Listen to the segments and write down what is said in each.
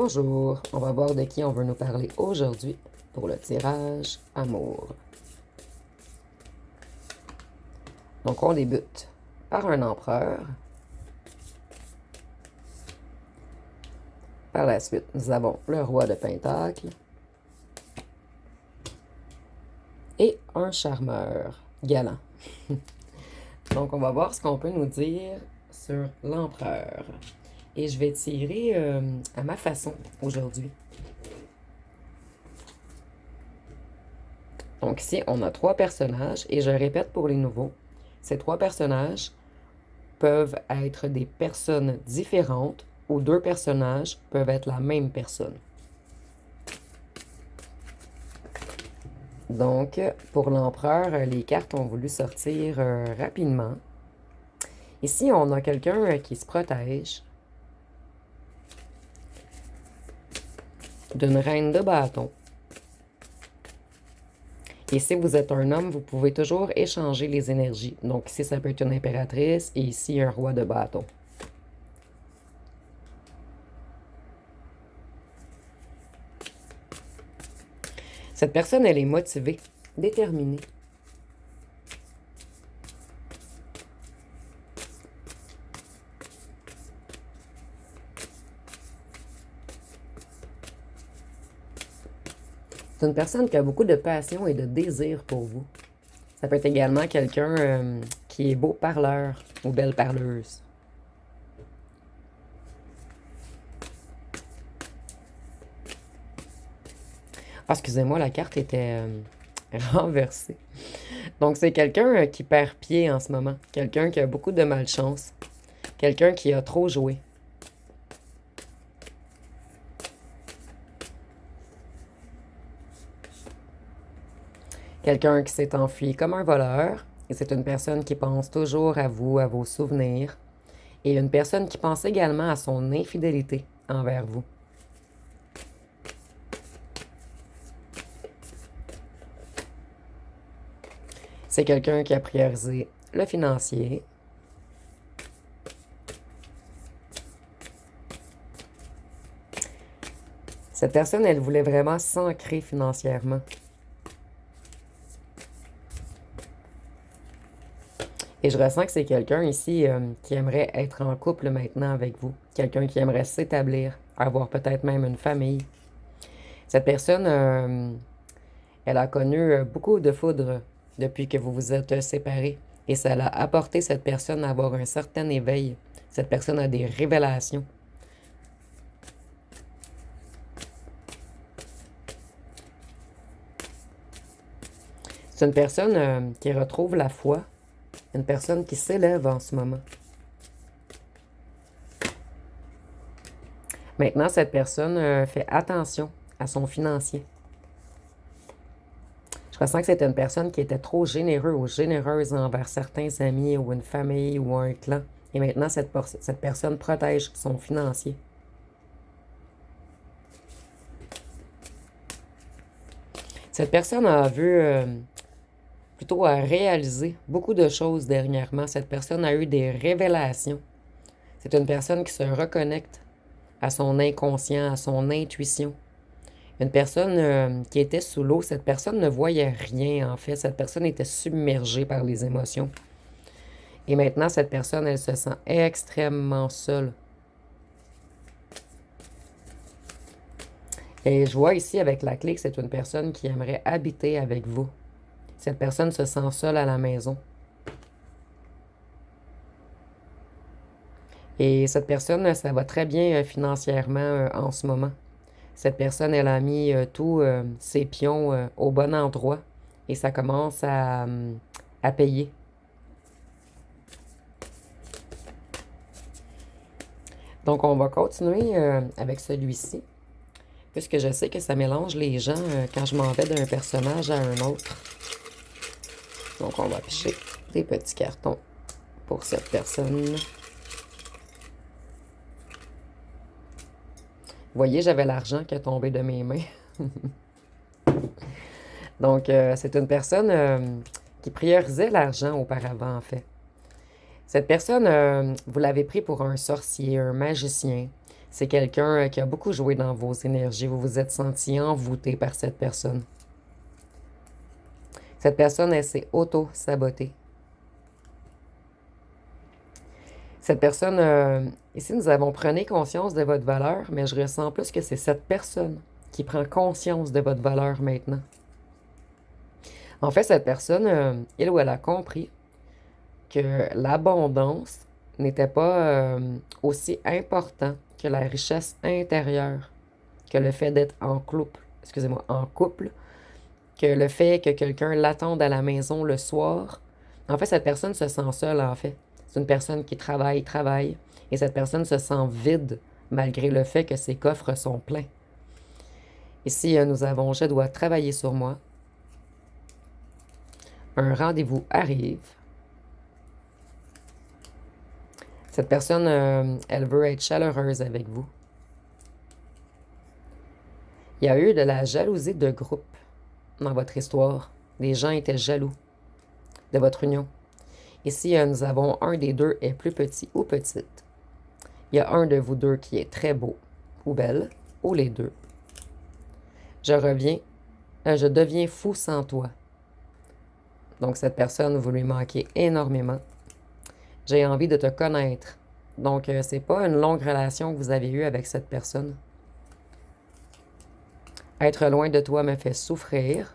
Bonjour, on va voir de qui on veut nous parler aujourd'hui pour le tirage amour. Donc on débute par un empereur. Par la suite, nous avons le roi de Pentacle et un charmeur galant. Donc on va voir ce qu'on peut nous dire sur l'empereur. Et je vais tirer à ma façon aujourd'hui. Donc ici, on a 3 personnages, et je répète pour les nouveaux, ces 3 personnages peuvent être des personnes différentes ou 2 personnages peuvent être la même personne. Donc, pour l'empereur, les cartes ont voulu sortir rapidement. Ici, on a quelqu'un qui se protège d'une reine de bâton. Et si vous êtes un homme, vous pouvez toujours échanger les énergies. Donc ici, ça peut être une impératrice et ici, un roi de bâton. Cette personne, elle est motivée, déterminée. C'est une personne qui a beaucoup de passion et de désir pour vous. Ça peut être également quelqu'un qui est beau parleur ou belle parleuse. Ah, excusez-moi, la carte était renversée. Donc, c'est quelqu'un qui perd pied en ce moment. Quelqu'un qui a beaucoup de malchance. Quelqu'un qui a trop joué. Quelqu'un qui s'est enfui comme un voleur. Et c'est une personne qui pense toujours à vous, à vos souvenirs. Et une personne qui pense également à son infidélité envers vous. C'est quelqu'un qui a priorisé le financier. Cette personne, elle voulait vraiment s'ancrer financièrement. Et je ressens que c'est quelqu'un ici qui aimerait être en couple maintenant avec vous. Quelqu'un qui aimerait s'établir, avoir peut-être même une famille. Cette personne, elle a connu beaucoup de foudre depuis que vous vous êtes séparés. Et ça l'a apporté cette personne à avoir un certain éveil. Cette personne a des révélations. C'est une personne qui retrouve la foi. Une personne qui s'élève en ce moment. Maintenant, cette personne fait attention à son financier. Je ressens que c'est une personne qui était trop généreux ou généreuse envers certains amis ou une famille ou un clan. Et maintenant, cette personne protège son financier. Cette personne a vu, plutôt à réaliser beaucoup de choses dernièrement. Cette personne a eu des révélations. C'est une personne qui se reconnecte à son inconscient, à son intuition. Une personne qui était sous l'eau, cette personne ne voyait rien en fait. Cette personne était submergée par les émotions. Et maintenant, cette personne, elle se sent extrêmement seule. Et je vois ici avec la clé que c'est une personne qui aimerait habiter avec vous. Cette personne se sent seule à la maison. Et cette personne, ça va très bien financièrement en ce moment. Cette personne, elle a mis tous ses pions au bon endroit et ça commence à payer. Donc, on va continuer avec celui-ci, puisque je sais que ça mélange les gens quand je m'en vais d'un personnage à un autre. Donc, on va picher des petits cartons pour cette personne. Vous voyez, j'avais l'argent qui est tombé de mes mains. Donc, c'est une personne qui priorisait l'argent auparavant, en fait. Cette personne, vous l'avez pris pour un sorcier, un magicien. C'est quelqu'un qui a beaucoup joué dans vos énergies. Vous vous êtes senti envoûté par cette personne. Cette personne, elle s'est auto-sabotée. Cette personne, ici, nous avons prenez conscience de votre valeur, mais je ressens plus que c'est cette personne qui prend conscience de votre valeur maintenant. En fait, cette personne, il ou elle a compris que l'abondance n'était pas aussi important que la richesse intérieure, que le fait d'être en couple, excusez-moi, en couple, que le fait que quelqu'un l'attende à la maison le soir. En fait, cette personne se sent seule, en fait. C'est une personne qui travaille, et cette personne se sent vide malgré le fait que ses coffres sont pleins. Ici, nous avons « Je dois travailler sur moi ». Un rendez-vous arrive. Cette personne, elle veut être chaleureuse avec vous. Il y a eu de la jalousie de groupe dans votre histoire. Les gens étaient jaloux de votre union. Ici, nous avons un des deux est plus petit ou petite. Il y a un de vous deux qui est très beau ou belle, ou les deux. Je deviens fou sans toi. Donc, cette personne, vous lui manquez énormément. J'ai envie de te connaître. Donc, c'est pas une longue relation que vous avez eue avec cette personne. Être loin de toi me fait souffrir.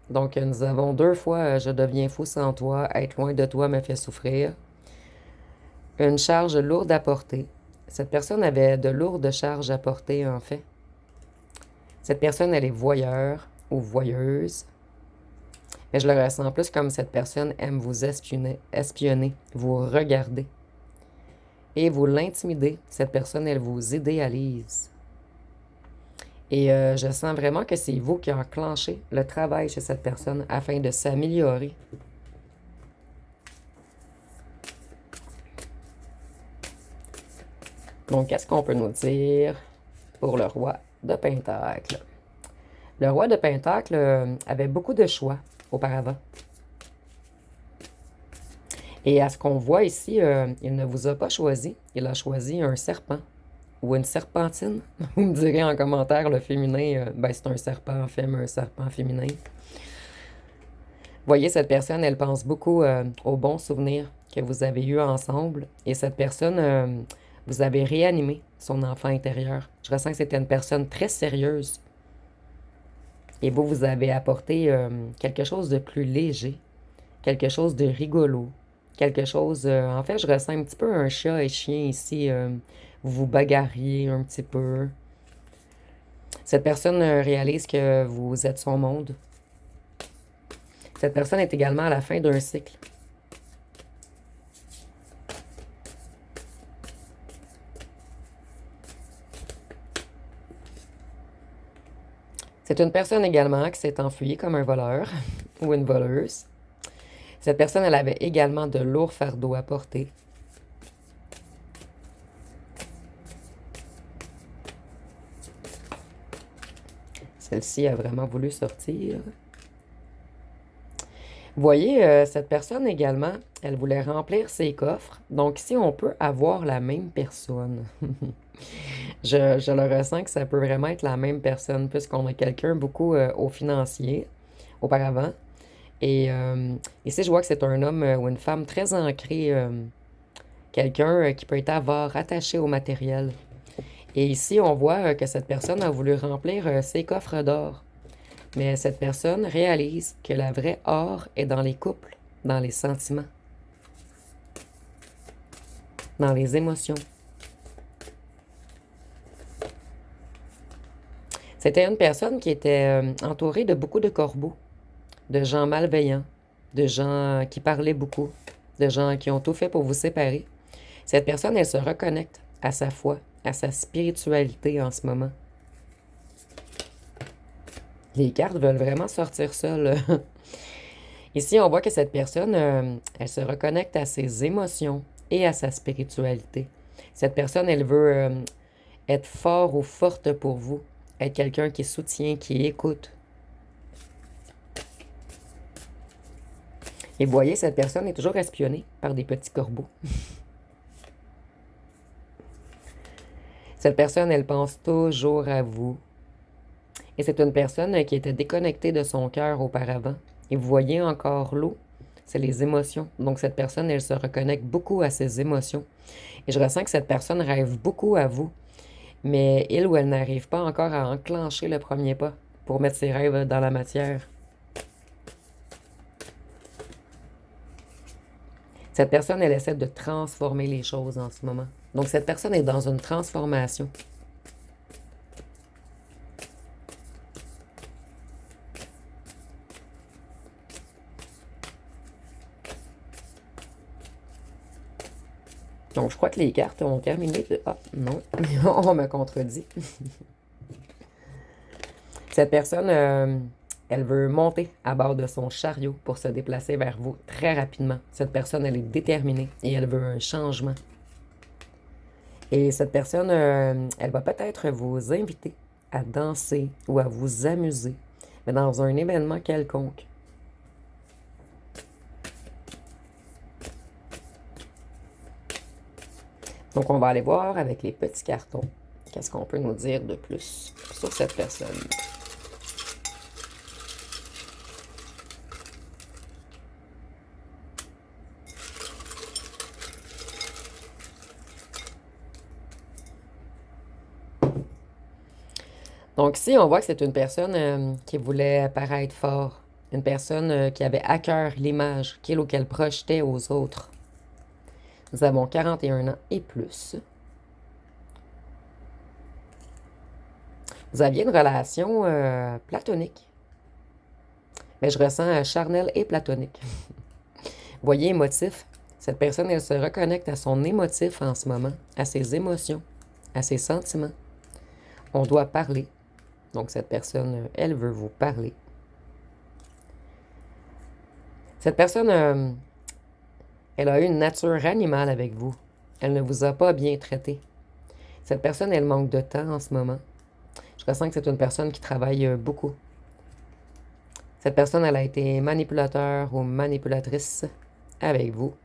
Donc, nous avons 2 fois je deviens fou sans toi. Être loin de toi me fait souffrir. Une charge lourde à porter. Cette personne avait de lourdes charges à porter, en fait. Cette personne, elle est voyeur ou voyeuse. Mais je le ressens plus comme cette personne aime vous espionner, vous regarder. Et vous l'intimider. Cette personne, elle vous idéalise. Et je sens vraiment que c'est vous qui enclenchez le travail chez cette personne afin de s'améliorer. Donc, qu'est-ce qu'on peut nous dire pour le roi de Pentacle? Le roi de Pentacle avait beaucoup de choix auparavant. Et à ce qu'on voit ici, il ne vous a pas choisi. Il a choisi un serpent ou une serpentine. Vous me direz en commentaire le féminin, c'est un serpent femme, un serpent féminin. Voyez, cette personne, elle pense beaucoup aux bons souvenirs que vous avez eus ensemble. Et cette personne, vous avez réanimé son enfant intérieur. Je ressens que c'était une personne très sérieuse. Et vous avez apporté quelque chose de plus léger, quelque chose de rigolo, quelque chose... en fait, je ressens un petit peu un chat et chien ici. Vous vous bagarriez un petit peu. Cette personne réalise que vous êtes son monde. Cette personne est également à la fin d'un cycle. C'est une personne également qui s'est enfuie comme un voleur ou une voleuse. Cette personne, elle avait également de lourds fardeaux à porter. Celle-ci a vraiment voulu sortir. Vous voyez, cette personne également, elle voulait remplir ses coffres. Donc, si on peut avoir la même personne, je le ressens que ça peut vraiment être la même personne, puisqu'on a quelqu'un beaucoup au financier auparavant. Et ici, je vois que c'est un homme ou une femme très ancrée, quelqu'un qui peut être avare, attaché au matériel. Et ici, on voit que cette personne a voulu remplir ses coffres d'or. Mais cette personne réalise que la vraie or est dans les couples, dans les sentiments, dans les émotions. C'était une personne qui était entourée de beaucoup de corbeaux, de gens malveillants, de gens qui parlaient beaucoup, de gens qui ont tout fait pour vous séparer. Cette personne, elle se reconnecte à sa foi, à sa spiritualité en ce moment. Les cartes veulent vraiment sortir ça, là. Ici, on voit que cette personne, elle se reconnecte à ses émotions et à sa spiritualité. Cette personne, elle veut être fort ou forte pour vous, être quelqu'un qui soutient, qui écoute. Et vous voyez, cette personne est toujours espionnée par des petits corbeaux. Cette personne, elle pense toujours à vous. Et c'est une personne qui était déconnectée de son cœur auparavant. Et vous voyez encore l'eau, c'est les émotions. Donc cette personne, elle se reconnecte beaucoup à ses émotions. Et je ressens que cette personne rêve beaucoup à vous, mais il ou elle n'arrive pas encore à enclencher le premier pas pour mettre ses rêves dans la matière. Cette personne, elle essaie de transformer les choses en ce moment. Donc cette personne est dans une transformation. Donc je crois que les cartes ont terminé. Ah, non, on me contredit. Cette personne, elle veut monter à bord de son chariot pour se déplacer vers vous très rapidement. Cette personne, elle est déterminée et elle veut un changement. Et cette personne, elle va peut-être vous inviter à danser ou à vous amuser, mais dans un événement quelconque. Donc, on va aller voir avec les petits cartons. Qu'est-ce qu'on peut nous dire de plus sur cette personne? Donc ici, on voit que c'est une personne qui voulait paraître fort. Une personne qui avait à cœur l'image qu'il ou qu'elle projetait aux autres. Nous avons 41 ans et plus. Vous aviez une relation platonique. Mais je ressens charnel et platonique. Voyez émotif. Cette personne, elle se reconnecte à son émotif en ce moment, à ses émotions, à ses sentiments. On doit parler. Donc cette personne, elle veut vous parler. Cette personne, elle a eu une nature animale avec vous. Elle ne vous a pas bien traité. Cette personne, elle manque de temps en ce moment. Je ressens que c'est une personne qui travaille beaucoup. Cette personne, elle a été manipulateur ou manipulatrice avec vous.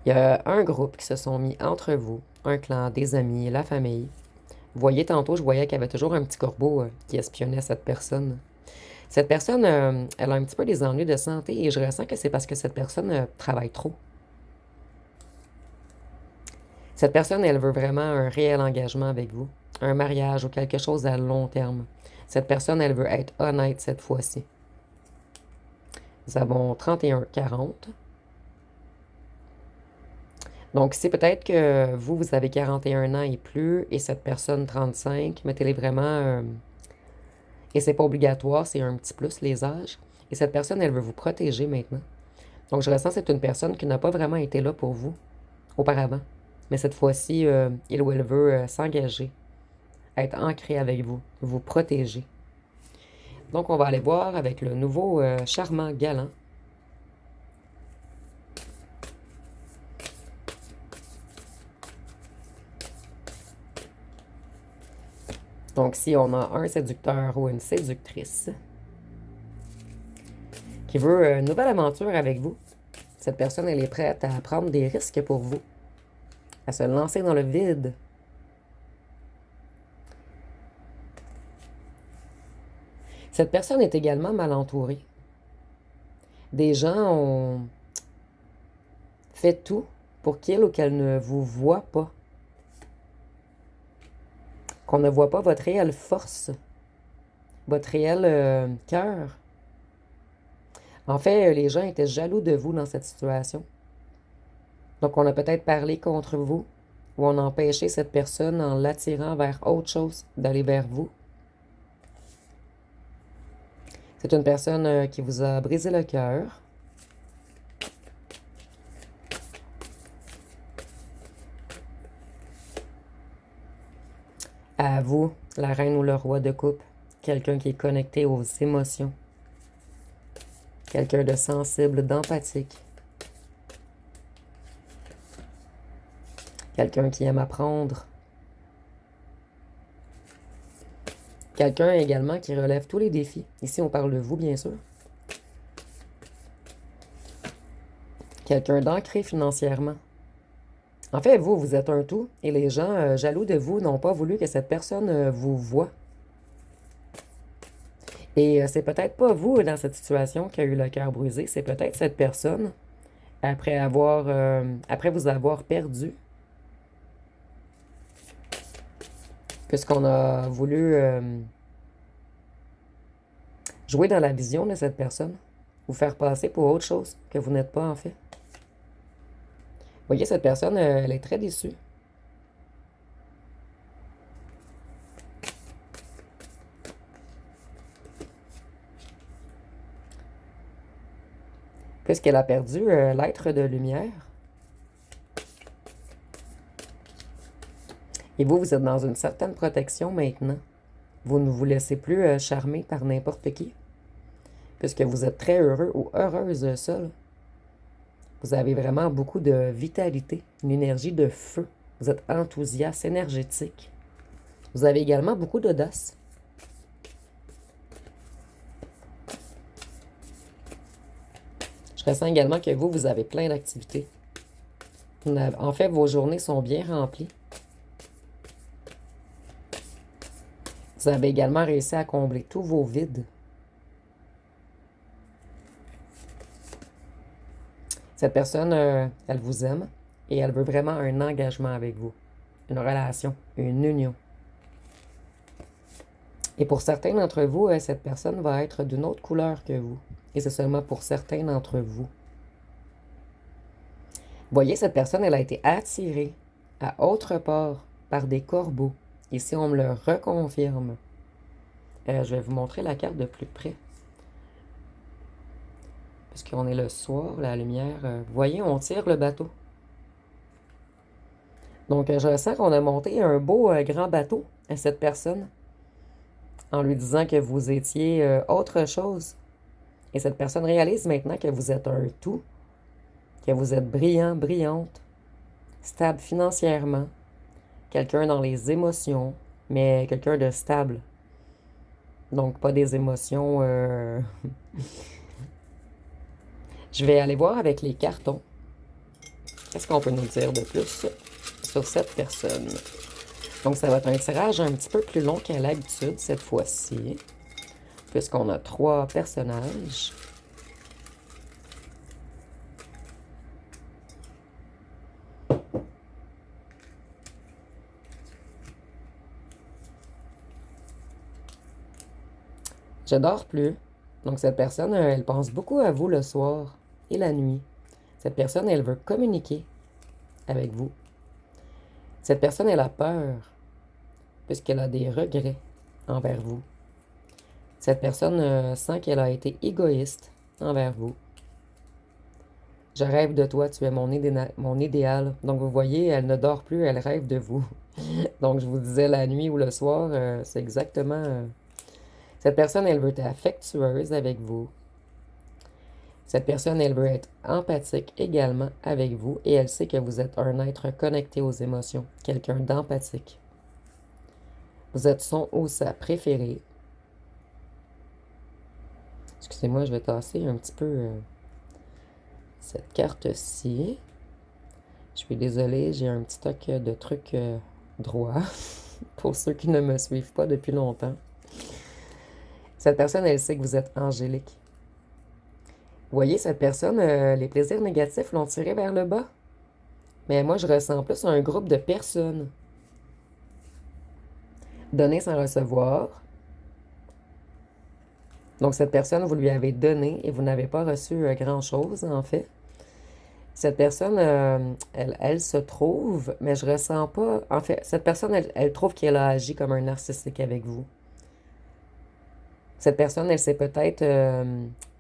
Il y a un groupe qui se sont mis entre vous, un clan, des amis, la famille. Vous voyez, tantôt, je voyais qu'il y avait toujours un petit corbeau qui espionnait cette personne. Cette personne, elle a un petit peu des ennuis de santé et je ressens que c'est parce que cette personne travaille trop. Cette personne, elle veut vraiment un réel engagement avec vous, un mariage ou quelque chose à long terme. Cette personne, elle veut être honnête cette fois-ci. Nous avons 31-40. Donc, c'est peut-être que vous avez 41 ans et plus, et cette personne 35, mettez-les vraiment... et c'est pas obligatoire, c'est un petit plus, les âges. Et cette personne, elle veut vous protéger maintenant. Donc, je ressens que c'est une personne qui n'a pas vraiment été là pour vous auparavant. Mais cette fois-ci, il ou elle veut s'engager, être ancré avec vous, vous protéger. Donc, on va aller voir avec le nouveau charmant galant. Donc, si on a un séducteur ou une séductrice qui veut une nouvelle aventure avec vous, cette personne, elle est prête à prendre des risques pour vous, à se lancer dans le vide. Cette personne est également mal entourée. Des gens ont fait tout pour qu'il ou qu'elle ne vous voit pas. Qu'on ne voit pas votre réelle force, votre réel cœur. En fait, les gens étaient jaloux de vous dans cette situation. Donc, on a peut-être parlé contre vous ou on a empêché cette personne en l'attirant vers autre chose, d'aller vers vous. C'est une personne qui vous a brisé le cœur. À vous, la reine ou le roi de coupe, quelqu'un qui est connecté aux émotions. Quelqu'un de sensible, d'empathique. Quelqu'un qui aime apprendre. Quelqu'un également qui relève tous les défis. Ici, on parle de vous, bien sûr. Quelqu'un d'ancré financièrement. En fait, vous, vous êtes un tout et les gens jaloux de vous n'ont pas voulu que cette personne vous voie. Et c'est peut-être pas vous dans cette situation qui a eu le cœur brisé, c'est peut-être cette personne après vous avoir perdu, puisqu'on a voulu jouer dans la vision de cette personne, vous faire passer pour autre chose que vous n'êtes pas en fait. Vous voyez, cette personne, elle est très déçue. Puisqu'elle a perdu l'être de lumière. Et vous, vous êtes dans une certaine protection maintenant. Vous ne vous laissez plus charmer par n'importe qui. Puisque vous êtes très heureux ou heureuse seul. Vous avez vraiment beaucoup de vitalité, une énergie de feu. Vous êtes enthousiaste, énergétique. Vous avez également beaucoup d'audace. Je ressens également que vous avez plein d'activités. En fait, vos journées sont bien remplies. Vous avez également réussi à combler tous vos vides. Cette personne, elle vous aime et elle veut vraiment un engagement avec vous. Une relation, une union. Et pour certains d'entre vous, cette personne va être d'une autre couleur que vous. Et c'est seulement pour certains d'entre vous. Voyez, cette personne, elle a été attirée à autre part par des corbeaux. Ici, on me le reconfirme. Je vais vous montrer la carte de plus près. Parce qu'on est le soir, la lumière. Vous voyez, on tire le bateau. Donc, je sens qu'on a monté un beau grand bateau à cette personne en lui disant que vous étiez autre chose. Et cette personne réalise maintenant que vous êtes un tout, que vous êtes brillant, brillante, stable financièrement, quelqu'un dans les émotions, mais quelqu'un de stable. Donc, pas des émotions... Je vais aller voir avec les cartons. Qu'est-ce qu'on peut nous dire de plus sur cette personne? Donc, ça va être un tirage un petit peu plus long qu'à l'habitude cette fois-ci, puisqu'on a 3 personnages. Je dors plus. Donc, cette personne, elle pense beaucoup à vous le soir et la nuit. Cette personne, elle veut communiquer avec vous. Cette personne, elle a peur, puisqu'elle a des regrets envers vous. Cette personne sent qu'elle a été égoïste envers vous. Je rêve de toi, tu es mon idéal. Donc, vous voyez, elle ne dort plus, elle rêve de vous. Donc, je vous disais la nuit ou le soir, c'est exactement... Cette personne, elle veut être affectueuse avec vous. Cette personne, elle veut être empathique également avec vous et elle sait que vous êtes un être connecté aux émotions, quelqu'un d'empathique. Vous êtes son ou sa préférée. Excusez-moi, je vais tasser un petit peu cette carte-ci. Je suis désolée, j'ai un petit stock de trucs droits pour ceux qui ne me suivent pas depuis longtemps. Cette personne, elle sait que vous êtes angélique. Vous voyez, cette personne, les plaisirs négatifs l'ont tiré vers le bas. Mais moi, je ressens plus un groupe de personnes. Donner sans recevoir. Donc, cette personne, vous lui avez donné et vous n'avez pas reçu grand-chose, en fait. Cette personne, elle se trouve, mais je ressens pas... En fait, cette personne, elle trouve qu'elle a agi comme un narcissique avec vous. Cette personne, elle s'est peut-être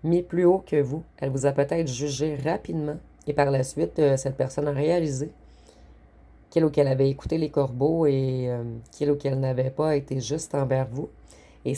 mis plus haut que vous. Elle vous a peut-être jugé rapidement. Et par la suite, cette personne a réalisé qu'elle ou qu'elle avait écouté les corbeaux et qu'elle ou qu'elle n'avait pas été juste envers vous. Et